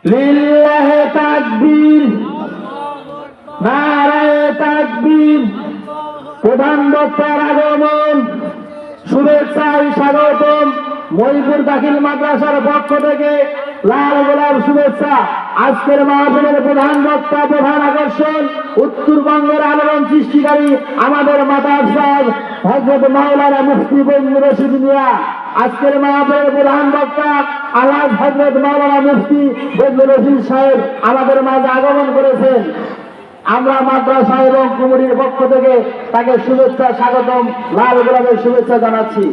লিল্লাহে তাকবীর, নারায়ে তাকবীর। প্রধান বক্তার আগমন, শুভেচ্ছায় স্বাগতম। মহিপুর দাখিল মাদ্রাসার পক্ষ থেকে লাল গোলাপ শুভেচ্ছা। আজকের মাহফিলের প্রধান বক্তা, প্রধান আকর্ষণ, উত্তরবঙ্গের আলোড়ন সৃষ্টিকারী আমাদের মাতার সাহেব হযরত মাওলানা মুফতি বজলুর রশিদ মিয়া। আজকের মাহফিলের প্রধান বক্তা আলহাজ হযরত মাওলানা মুফতি বজলুর রশিদ সাহেব আমাদের মাঝে আগমন করেছেন। আমরা মাদ্রাসা এবং কমিটির পক্ষ থেকে তাকে শুভেচ্ছা, স্বাগতম, লাল গোলাপের শুভেচ্ছা জানাচ্ছি।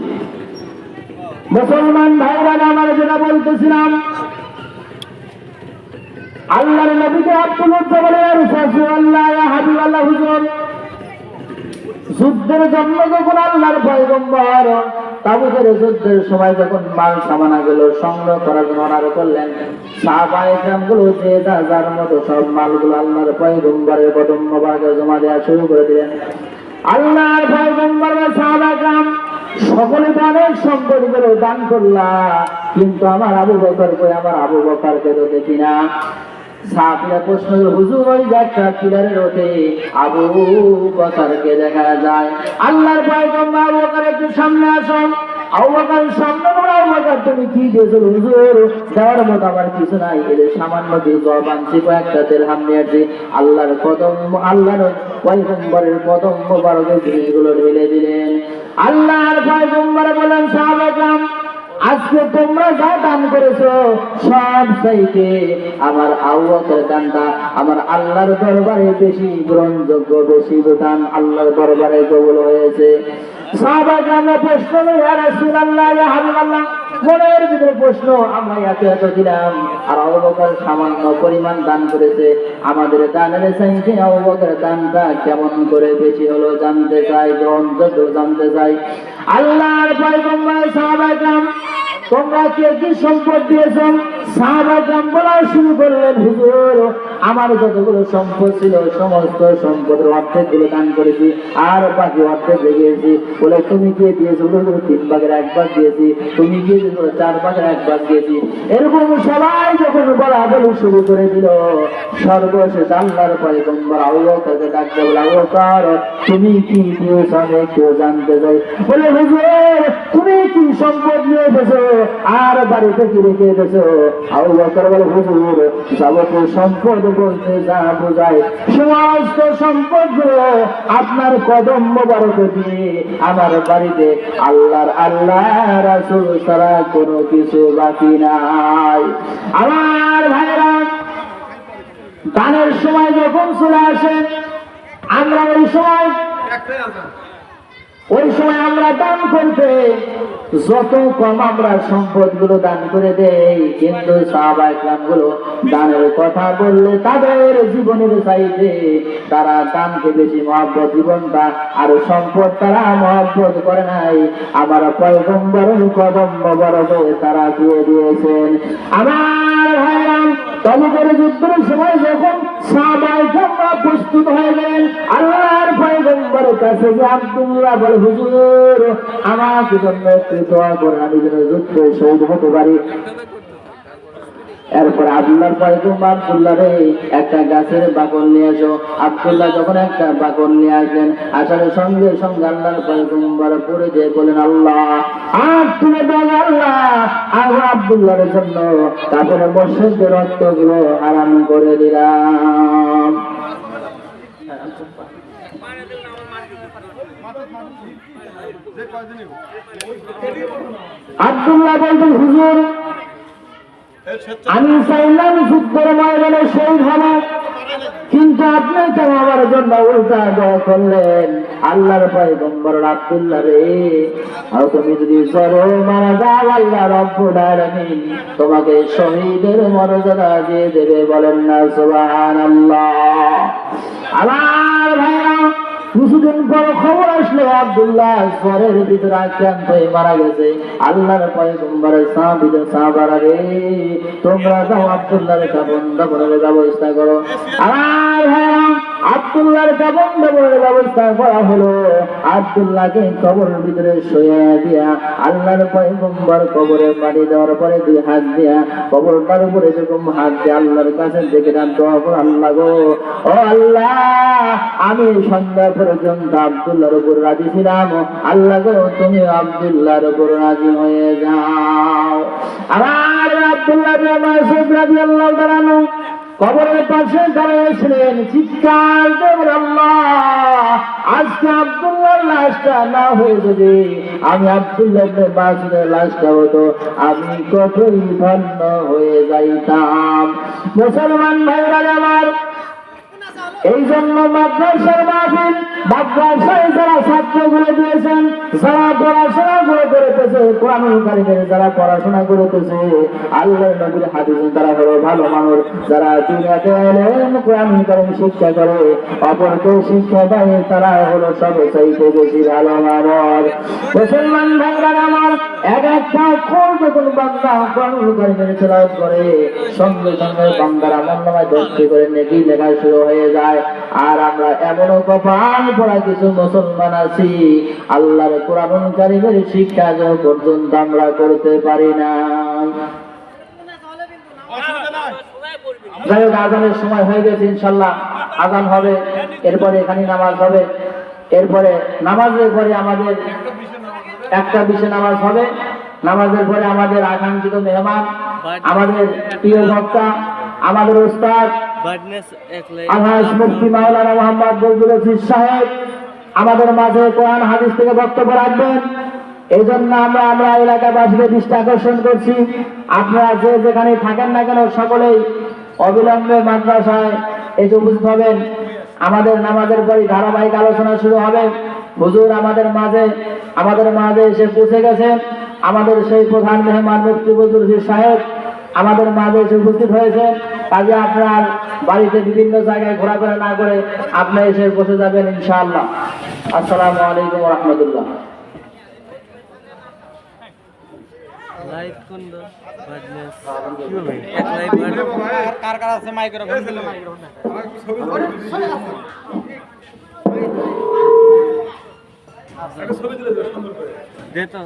মুসলমান ভাইরা, আমার যেটা বলতেছিলাম, আল্লাহর নবীকে আত্মমর্যাদা বলে রাসূলুল্লাহ ইয়া হাবিবাল্লাহ হুজুর যুদ্ধের জন্য যখন আল্লাহর পয়গম্বর তাবুকের যুদ্ধের সময় যখন মাল সামানা গুলো সংগ্রহ করার জন্য অর্ডার করলেন, সাহাবায়ে কেরামগুলো যে যার মতো সব মালগুলো আল্লাহর পয়গম্বরের কদম মোবারকে জমা দেওয়া শুরু করে দিলেন। আল্লাহর পয়গম্বর ও সাহাবায়ে কেরাম সকলে অনেক সম্পদগুলো দান করলা, কিন্তু আমার আবু বকর কই, আমার আবু বকরকে তো দেখি না। সাহাবীরা প্রশ্ন, হুজুর ওই একটা পিলারের ওঠে আবু বকরকে দেখা যায়। আল্লাহর পয়গম্বর, আবু বকর একটু সামনে আসুন। আবু বকর সামনে বলে, আবু বকর তুমি কি দিয়েছো? হুজুর দেওয়ার মতো আমার কিছু নাই, এদের সামান্য কিছু আনছি, কয়েকটা দিরহাম নিয়েছি। আল্লাহর কদম, আল্লাহর পয়গম্বরের কদম মোবারকে জিনিসগুলো ঢেলে দিলেন। আল্লাহর পয়গম্বর বলেন, সাহাবায়ে কেরাম আজকে তোমরা যা দান করেছো সব চাইতে আমার আবু বকরের দানটা আমার আল্লাহর দরবারে বেশি গ্রহণযোগ্য, বেশি দান আল্লাহর দরবারে কবুল হয়েছে। সাহাবায়ে কেরাম প্রশ্ন, ইয়া রাসূলুল্লাহ ইয়া হাবিবাল্লাহ, মনের ভিতরে প্রশ্ন, আমরা এত দিলাম আর আবু বকর সামান্য পরিমাণ দান করেছে, আমাদের দানের চাইতে আবু বকরের দানটা কেমন করে বেশি হলো জানতে চাই, গ্রহণযোগ্য জানতে চাই। আল্লাহর পয়গম্বর, সাহাবায়ে কেরাম তোমরা কে কি সম্পদ দিয়েছ? সাহাবায়ে কেরাম বলা শুরু করলেন, হুজুর আমার যতগুলো সম্পদ ছিল সমস্ত সম্পদের অর্ধেকগুলো দান করেছি, আর বাকি অর্ধেক রেখেছি। বলে তুমি কে দিয়েছো? 3 ভাগের 1 ভাগ দিয়েছি। তুমি কে দিয়েছো? 4 ভাগের 1 ভাগ দিয়েছি। এরকম সবাই যখন বলা বলি শুরু করে দিল, সর্বশেষ আল্লাহর পয়গম্বর আবু বকরকে ডাকতে বলে, আবু বকর তুমি কি দিয়েছো আমি একটু জানতে চাই। বলে, হুজুর তুমি কি সম্পদ নিয়ে এসেছো আর বাড়িতে কি রেখে এসেছো? আবু বকর বলে, হুজুর যাবতীয় সম্পদ বলতে যা বোঝায় সমস্ত সম্পদ গুলো আপনার কদম মোবারক দিয়ে আমার বাড়িতে আল্লাহ রাসূল ছাড়া কোনো কিছু বাকি নাই। আমার ভাইরা, দানের সময় যখন চলে আসে, আমরা ওই সময় আমরা দান করতে যত কম আমরা সম্পদ গুলো দান করে দেই, কিন্তু সাহাবায়ে কেরাম গুলো দানের কথা বললে তাদের জীবনের চাইতে তারা দানকে বেশি মহব্বত, জীবনটা আর সম্পদ তারা মহব্বত করে নাই। আমার পয়গম্বরের কদম মোবারকে তারা দিয়ে দিয়েছেন। আমার ভাইরা, তাবুকের যুদ্ধের সময় যখন সাহাবায়ে কেরাম প্রস্তুত হয়ে গেলেন, আল্লাহর পয়গম্বরের কাছে গিয়ে আব্দুল্লাহ বলে, হুজুর আমাকে জন্য একটু দোয়া করেন, আমি যেন যুদ্ধে শহীদ হতে পারি। এরপর আব্দুল্লাহর পয়গম্বর, আব্দুল্লাহ রে একটা গাছের বাকল নিয়ে এসো। আব্দুল্লাহ যখন একটা বাকল নিয়ে আসলেন, আসার সঙ্গে সঙ্গে আল্লাহর পয়গম্বর পড়ে যেয়ে বলেন, আল্লাহ আর তুমি বল আল্লাহ আর আব্দুল্লাহর জন্য তারপরে মুশরিকদের রক্তগুলো হারাম করে দিলাম। আব্দুল্লাহ বলতেন, হুজুর আমি চাইলাম যুদ্ধের ময়দানে শহীদ হব, কিন্তু আপনি কেন আমার জন্য উল্টা দোয়া করলেন? আল্লাহর পয়গম্বর, আব্দুল্লাহ রে তুমি যদি জোরে মারা যাও আল্লাহ রব্বুল আলামিন তোমাকে শহীদের মর্যাদা দিয়ে দেবে, বলেন না সুবহানাল্লাহ। আমার ভাইরা, কিছুদিন পর খবর আসলো আব্দুল্লাহ জ্বরের ভিতরে আক্রান্ত হয়ে মারা গেছে। আল্লাহর পয়গম্বরের সাহাবারা রে তোমরা যাও আব্দুল্লাহর কাফন দাফনের ব্যবস্থা করো। আমার ভাইরা, আব্দুল্লাহর কবর দেওয়ার ব্যবস্থা করা হলো। আব্দুল্লাহকে কবরের ভিতরে শুয়ে দিয়া আল্লাহর পয়গম্বর কবরে পানি দেওয়ার পরে দুই হাত দিয়া কবরটার উপরে এরকম হাত দিয়ে আল্লাহর কাছে দেখে দোয়া করে, আল্লাহ গো, ও আল্লাহ, আমি সন্ধ্যা পর্যন্ত আব্দুল্লাহর উপর রাজি ছিলাম, আল্লাহ গো তুমি আব্দুল্লাহর উপর রাজি হয়ে যাও। আমার আব্দুল্লাহ ইবনে মাসউদ রাদিয়াল্লাহু তাআলা আনহু কবরের পাশে দাঁড়িয়েছিলেন, চিৎকার দেবেন, আল্লাহ, আজকে আব্দুল্লাহর লাশটা না হয়ে যদি আমি আব্দুল্লাহ ইবনে মাসউদের লাশটা হতো, আমি কতই ধন্য হয়ে যাইতাম। মুসলমান ভাইরা আমার, এই জন্য মাদ্রাসার মাহফিল, মাদ্রাসায় যারা ছাত্রগুলো দিয়েছেন, যারা পড়াশোনা করে করেছে, কোরআনুল কারীমের যারা পড়াশোনা করেছে, আল্লাহর নবীর হাদিস তারা হলো ভালো মানুষ, যারা দুনিয়াতে এলেন কোরআনুল কারীম শিক্ষা করে, অপরকে শিক্ষা দেয়, তারা হলো সবচাইতে বেশি ভালো মানুষ। মুসলমান ভাইরা আমার, এক একটা অক্ষর যখন বান্দা কোরআনুল কারীমের তেলাওয়াত করে, সঙ্গে সঙ্গে বান্দার আমলনামায় 10টি করে নেকি লেখা শুরু হয়ে যায়। আর আমরা এমনও কপাল পড়া কিছু মুসলমান আছি, আল্লাহর কোরআনুল কারীমের শিক্ষা পর্যন্ত আমরা করতে পারি না। যাই হোক, আজানের সময় হয়ে গেছে, ইনশাল্লাহ আজান হবে, এরপরে এখানে নামাজ হবে, এরপরে নামাজের পরে আমাদের একটা বিশেষ নামাজ হবে। নামাজের পরে আমাদের আকাঙ্ক্ষিত মেহমান, আমাদের প্রিয় বক্তা, আমাদের উস্তাদ আলহাজ মুফতি মাওলানা মোহাম্মদ বজলুল রশিদ সাহেব আমাদের মাঝে কোরআন হাদিস থেকে বক্তব্য রাখবেন। এই জন্য আমরা এলাকাবাসীদের দৃষ্টি আকর্ষণ করছি, আপনারা যে যেখানে থাকেন না কেন, সকলেই অবিলম্বে মাদ্রাসায় এসে উপস্থিত হবেন। আমাদের নামাজের পরে ধারাবাহিক আলোচনা শুরু হবে। হুজুর আমাদের মাঝে এসে পৌঁছে গেছেন। আমাদের সেই প্রধান মেহমান মুফতি বজলুল রশিদ সাহেব আমাদের মাঝে এসে উপস্থিত হয়েছেন। কাজে আপনার বাড়িতে বিভিন্ন জায়গায় ঘোরাফেরা না করে আপনি এসে বসে যাবেন ইনশাআল্লাহ। আসসালামু আলাইকুম ওয়া রাহমাতুল্লাহ। দে তো